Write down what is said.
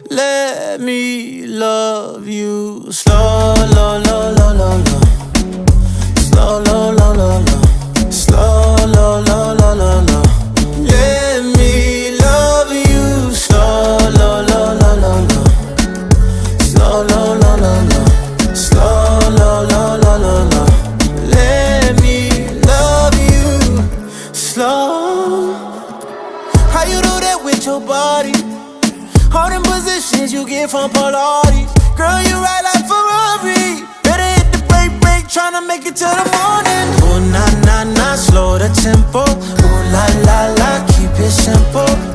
Let me love you slow, low, low, low, low, low. Slow, low, low, low, low. Slow, low, low, low, low, low. Let me love you slow, low, low, low, low, low. Slow, low, low, low, low. Slow, low, low, low, low, low. Let me love you slow. How you do that with your body? All them positions you get from Pilates. Girl, you ride like Ferrari. Better hit the brake, tryna make it to the morning. Ooh, nah, nah, nah, slow the tempo. Ooh, la, la, la, keep it simple.